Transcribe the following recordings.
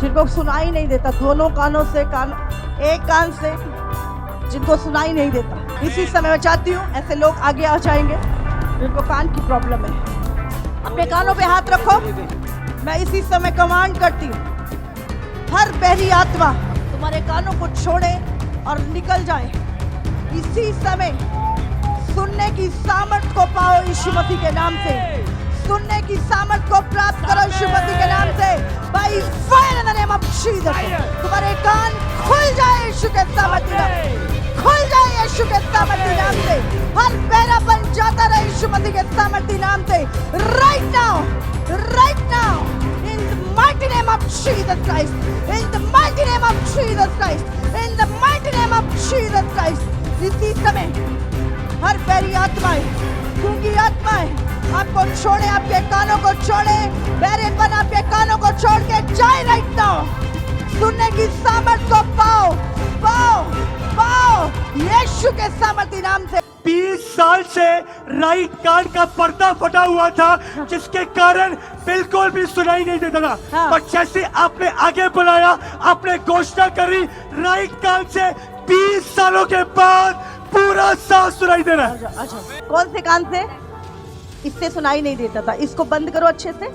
जिनको सुनाई नहीं देता, दोनों कानों से एक कान से जिनको सुनाई नहीं देता। इसी समय मैं चाहती हूँ ऐसे लोग आगे आ जाएंगे जिनको कान की प्रॉब्लम है। अपने कानों पे हाथ रखो। मैं इसी समय कमांड करती हूँ, हर बहरी आत्मा तुम्हारे कानों को छोड़े और निकल जाए। इसी समय सुनने की सामर्थ को पाओ यीशु मसीह के नाम से। सुनने की सामर्थ को प्राप्त करो यीशु मसीह के नाम से। By fire in the name of Jesus. तुम्हारे कान खुल जाए यीशु के सामर्थी नाम से। खुल जाए यीशु के सामर्थी नाम से। हर बहरापन जाता रहे यीशु मसीह के सामर्थी नाम से। Right now in the mighty name of Jesus Christ, in the mighty name of Jesus Christ, in the mighty name of Jesus Christ. इसी समय हर बहरी आत्माएं, गूंगी आत्माएं आपको छोड़े, आपके कानों को छोड़े। बहरेपन आपके कानों को छोड़ के जाए राइट नाउ। सुनने की सामर्थ को पाओ यीशु के सामर्थी नाम से। 20 साल से राइट कान का पर्दा फटा हुआ था, जिसके कारण बिल्कुल भी सुनाई नहीं देता था। पर जैसे आपने आगे बुलाया, आपने घोषणा करी, राइट कान से 20 सालों के बाद पूरा साफ सुनाई दे रहा है। अच्छा, कौन से कान से? इससे सुनाई नहीं देता था। इसको बंद करो, अच्छे से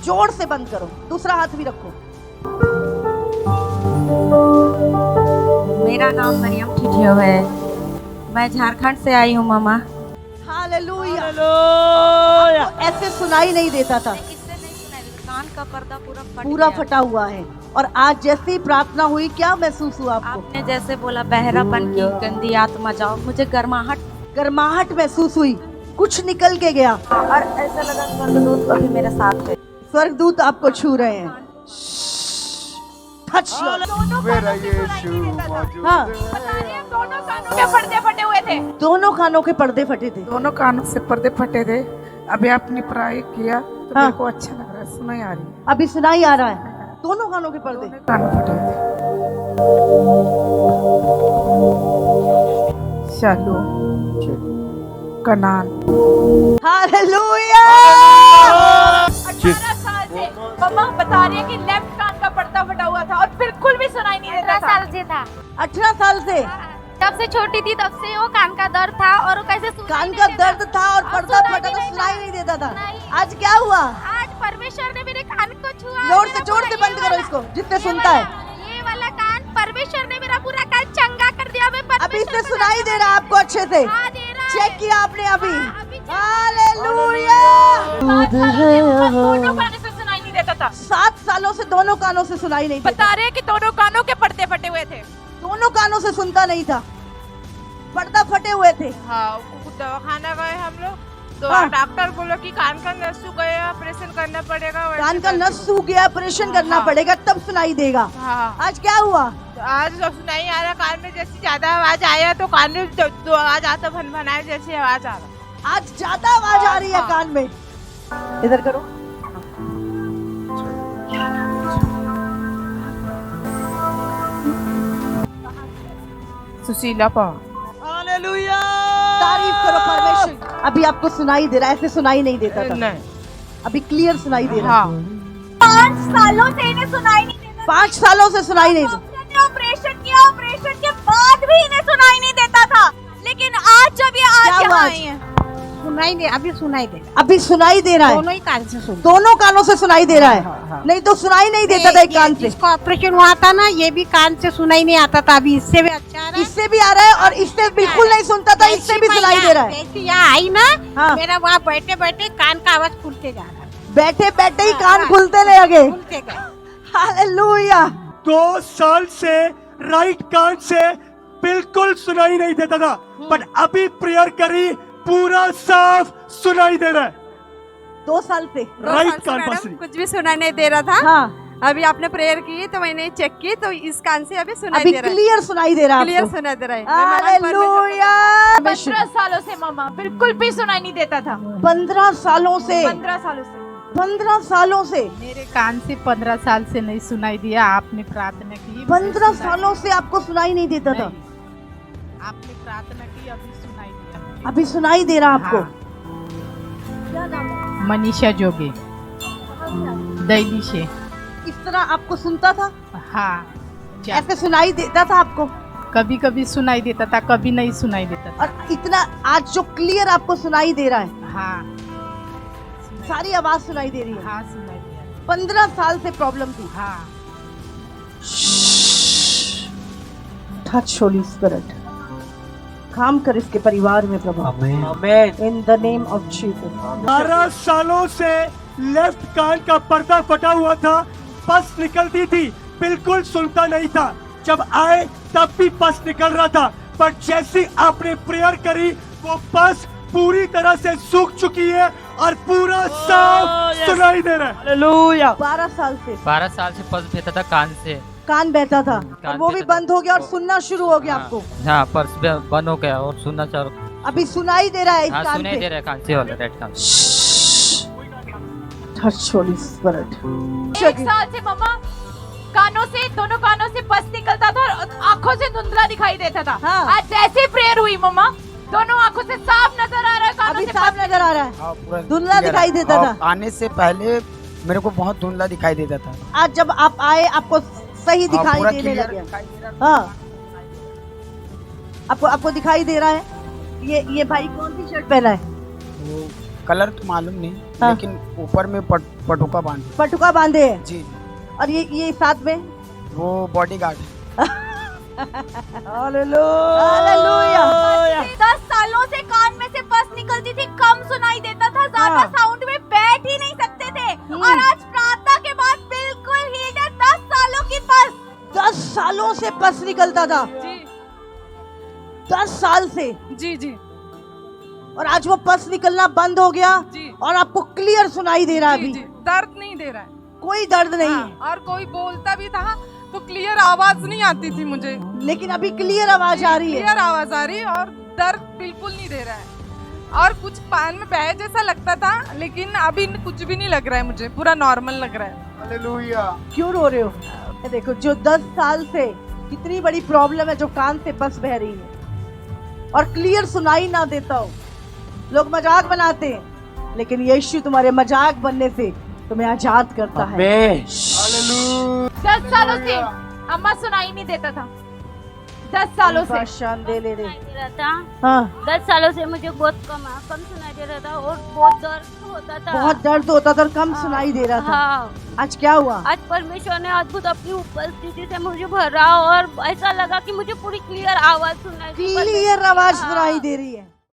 जोर से बंद करो। दूसरा हाथ भी रखो। मेरा नाम मरियम ठिठियो है, मैं झारखंड से आई हूँ मामा। हालेलुया। आपको ऐसे सुनाई नहीं देता था, इससे नहीं सुनाई देता, कान का पर्दा पूरा फटा हुआ है। और आज जैसे ही प्रार्थना हुई, क्या महसूस हुआ आपको? आपने जैसे बोला बहरापन की गंदी आत्मा जाओ, मुझे गर्माहट महसूस हुई, कुछ निकल के गया और ऐसा लगा स्वर्गदूत अभी मेरे साथ है। स्वर्गदूत आपको छू रहे हैं। टच हाँ, दोनों कानों के पर्दे फटे हुए थे। दोनों कानों के पर्दे फटे थे। दोनों कानों से पर्दे फटे थे। अभी आपने प्राय किया तो मेरे को अच्छा लग रहा है, सुनाई आ रही है। अभी सुनाई आ रहा है। दोनों कानों के पर्दे कान फटे थे। चलो कनान। हालेलुया। 18 साल से मम्मा बता रही है कि लेफ्ट कान का पर्दा फटा हुआ था और बिल्कुल भी सुनाई नहीं देता था। 18 साल से था। 18 साल से जब से छोटी थी तब से वो कान का दर्द था और वो कैसे कान का दर्द था और पर्दा फटा तो सुनाई नहीं देता था। आज क्या हुआ? आज परमेश्वर ने मेरे कान को छुआ। जोर से बंद करो इसको, जितने सुनता है। ये वाला कान परमेश्वर ने मेरा पूरा कान चंगा कर दिया। अभी से सुनाई दे रहा है आपको अच्छे से? चेक किया आपने अभी? हालेलुया। दोनों कानों से सुनाई नहीं देता था। 7 सालों से दोनों कानों से सुनाई नहीं देता। बता रहे हैं कि दोनों कानों के पर्दे फटे हुए थे। दोनों कानों से सुनता नहीं था, पर्दा फटे हुए थे। हाँ, दवाखाना गए हम लोग तो डॉक्टर बोला कि कान का नस सूख गया, ऑपरेशन करना पड़ेगा। कान का नस सूख गया, ऑपरेशन करना पड़ेगा, तब सुनाई देगा। आज क्या हुआ? तो आज जब सुनाई आ रहा, कान में जैसे ज्यादा आवाज आया तो कान में तो आवाज आता, भनभनाए जैसी आवाज आ रहा। आज ज्यादा आवाज आ रही है कान में। इधर करो। सुशीला पा। हालेलुया। तारीफ करो परमेश्वर। अभी आपको सुनाई दे रहा है, ऐसे सुनाई नहीं देता था। नहीं, अभी क्लियर सुनाई दे रहा है। 5 सालों से इन्हें सुनाई नहीं देता। 5 सालों से सुनाई नहीं देता। ऑपरेशन किया, ऑपरेशन के बाद भी इन्हें सुनाई नहीं देता था। लेकिन आज जब ये आज यहाँ आई हैं, सुनाई नहीं, अभी सुनाई दे, अभी सुनाई दे रहा है। दोनों ही कान से सुन, दोनों कानों से सुनाई दे रहा है। नहीं तो सुनाई नहीं देता था एक कान से। जिसको ऑपरेशन हुआ था ना, ये भी कान से सुनाई नहीं आता था। अभी इससे भी अच्छा है, इससे भी आ रहा है और इससे बिल्कुल नहीं सुनता था, इससे भी सुनाई दे रहा है। जैसे यहाँ आई ना, हाँ। मेरा वहाँ बैठे बैठे कान का आवाज खुलते जा रहा है। बैठे बैठे ही कान खुलते लगे। खुलते गए। हालेलुया। 2 साल से राइट कान से बिल्कुल सुनाई नहीं देता था, पर अभी प्रेयर करी, पूरा साफ सुनाई दे रहा है। 2 साल से राइट कान पास कुछ भी सुनाई नहीं दे रहा था। हाँ। अभी आपने प्रेयर की तो मैंने चेक की तो इस कान से अभी सुनाई अभी दे रहा है। क्लियर सुनाई दे रहा है। क्लियर सुनाई दे रहा है। हालेलुया। 15 सालों से मामा बिल्कुल भी सुनाई नहीं देता था। 15 सालों से 15 सालों से 15 सालों से मेरे कान से 15 साल से नहीं सुनाई दिया। आपने प्रार्थना की, 15 सालों से आपको सुनाई नहीं देता था। आपने प्रार्थना की, अभी सुनाई दिया। अभी सुनाई दे रहा आपको। मनीषा जोगे, दैली से। इस तरह आपको सुनता था, हाँ क्या ऐसे सुनाई देता था आपको, कभी कभी सुनाई देता था, कभी नहीं सुनाई देता था। और इतना आज जो क्लियर आपको सुनाई दे रहा है, हाँ सारी आवाज सुनाई दे रही है। हाँ सुनाई दिया। 15 साल से प्रॉब्लम थी। हाँ टच होली स्पिरिट, काम कर इसके परिवार में प्रभु, आमीन। In the name of Jesus. 12 सालों से लेफ्ट कान का पर्दा फटा हुआ था, पस निकलती थी, बिल्कुल सुनता नहीं था। जब आए तब भी पस निकल रहा था, पर जैसी आपने प्रेयर करी वो पस पूरी तरह से सूख चुकी है और पूरा साफ सुनाई दे रहा है। हालेलुया। 12 साल से 12 साल से पर्स बहता था कान से। कान बहता था, और वो भी बहता था। बंद हो गया और सुनना शुरू हो गया आपको। हाँ पर्स बंद हो गया और सुनना चालू। अभी सुनाई दे रहा है इस हाँ कान सुनाई पे। दे रहा है कान से वाला रेड कान। Touch Holy Spirit. 1 साल से मम्मा कानों से, दोनों कानों से पस निकलता था और आंखों से धुंधला दिखाई देता था। हाँ। आज जैसे प्रेयर हुई मम्मा, दोनों आंखों से साफ नजर आ रहा है, कानों अभी से साफ पस नजर आ रहा है, धुंधला दिखाई देता था। आने से पहले मेरे को बहुत धुंधला दिखाई देता था। आज जब आप आए आपको सही दिखाई पूरा देने clear लगे। दिखाई दे रहा था। हाँ, आपको दिखाई दे रहा है। ये भाई कौन सी शर्ट पहना है? वो कलर तो मालूम नहीं, हाँ। लेकिन ऊपर में पटुका बांध पटुका बांधे है। जी। और ये साथ में वो बॉडीगार्ड। हालेलुया। 10 सालों से कान में से पस निकलती थी, कम सुनाई देता था, ज्यादा हाँ। साउंड में बैठ ही नहीं सकते थे, और आज प्रार्थना के बाद बिल्कुल हील्ड है। 10 सालों की पस। 10 सालों से पस निकलता था, जी 10 साल से, जी जी और आज वो पस निकलना बंद हो गया जी और आपको क्लियर सुनाई दे रहा है जी अभी। जी। दर्द नहीं दे रहा है। कोई दर्द नहीं हाँ, है, और कोई बोलता भी था तो क्लियर आवाज नहीं आती थी मुझे। लेकिन अभी क्लियर आवाज आ रही है। क्लियर आवाज आ रही है और दर्द बिल्कुल नहीं दे रहा है, और कुछ पान में बह जैसा लगता था, लेकिन अभी कुछ भी नहीं लग रहा है, मुझे पूरा नॉर्मल लग रहा है। हालेलुया। क्यों रो रहे हो? ये देखो, जो 10 साल से कितनी बड़ी प्रॉब्लम है, जो कान से पस बह रही है और क्लियर सुनाई ना देता हो। लोग मजाक बनाते हैं, लेकिन यीशु तुम्हारे मजाक बनने से तुम्हें आजाद करता है। 10 सालों से अम्मा सुनाई नहीं देता था, 10 सालों से। शान दे ले रे। दे रहा था। हाँ, 10 सालों से मुझे बहुत कम सुनाई दे रहा था और बहुत दर्द होता था। बहुत दर्द होता था और कम सुनाई दे रहा था। हाँ, आज क्या हुआ? आज परमेश्वर ने अद्भुत अपनी उपस्थिति से मुझे भरा और ऐसा लगा कि मुझे पूरी क्लियर आवाज सुनाई दी। क्लियर आवाज सुनाई दे रही है।